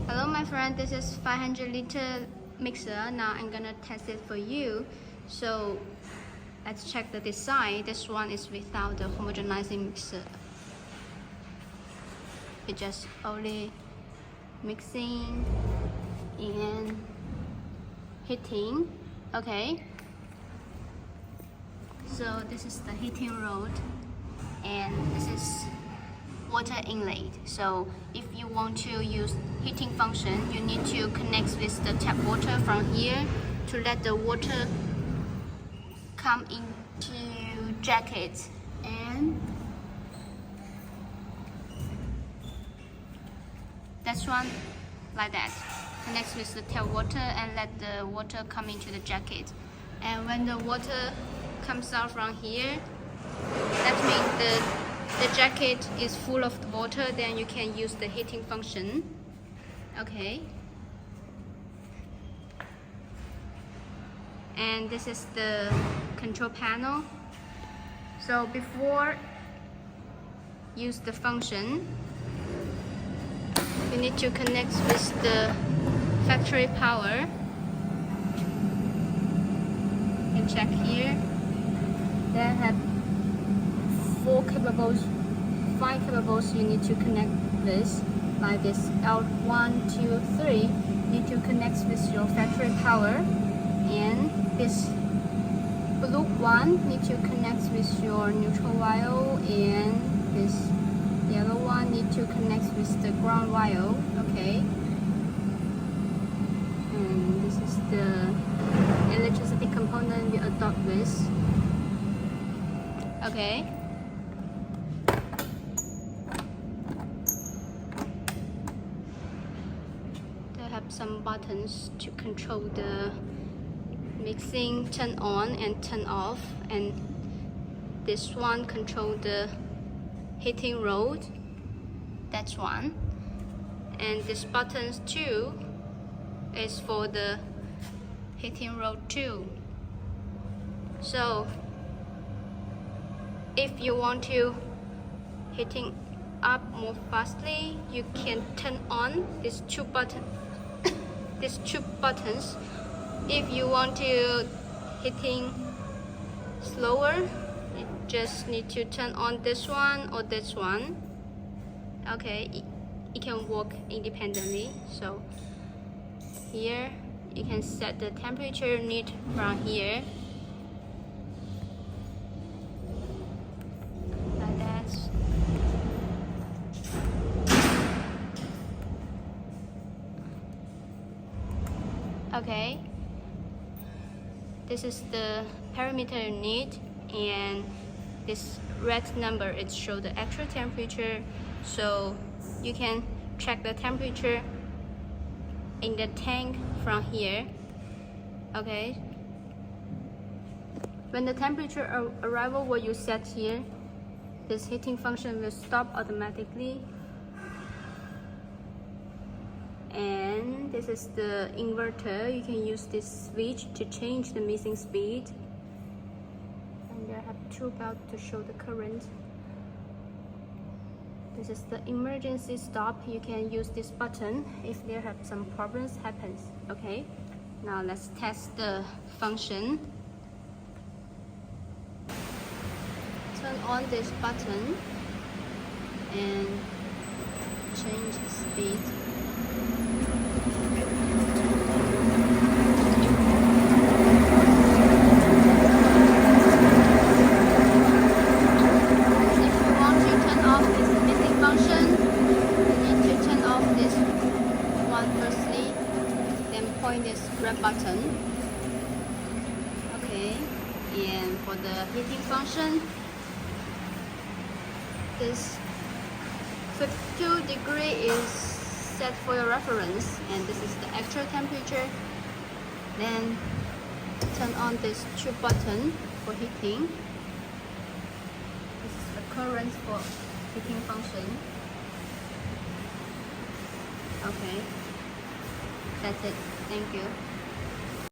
Hello my friend, this is 500-liter mixer. Now I'm gonna test it for you. So let's check the design. This one is without the homogenizing mixer. It just only mixing and heating. Okay. So this is the heating rod and this is water inlet. So if you want to use heating function, you need to connect with the tap water from here to let the water come into jacket, and that's one like that. Connect with the tap water and let the water come into the jacket. And when the water comes out from here, that means the jacket is full of the water, then you can use the heating function. Okay. And this is the control panel. So before use the function, you need to connect with the factory power. You can check here. They have 5 cables you need to connect with, like this L1, 2, 3. You need to connect with your factory power, and this blue one need to connect with your neutral wire, and this yellow one need to connect with the ground wire. Okay. And this is the electricity component we adopt with. Okay. They have some buttons to control the mixing, turn on and turn off, and this one control the heating rod. That's one. And this buttons too is for the heating rod too. So if you want to heating up more fastly, you can turn on these two buttons. If you want to heating slower, you just need to turn on this one or this one. Okay, it can work independently. So here you can set the temperature need from here. Okay, this is the parameter you need, and this red number it shows the actual temperature, so you can check the temperature in the tank from here. Okay, when the temperature arrival what you set here, this heating function will stop automatically. And this is the inverter. You can use this switch to change the mixing speed. And there have 2 belts to show the current. This is the emergency stop. You can use this button if there have some problems happens. Okay. Now let's test the function. Turn on this button and change the speed. This red button. Okay, and for the heating function, this 52 degrees is set for your reference, and this is the actual temperature. Then turn on this 2 button for heating. This is the current for heating function. Okay. That's it. Thank you.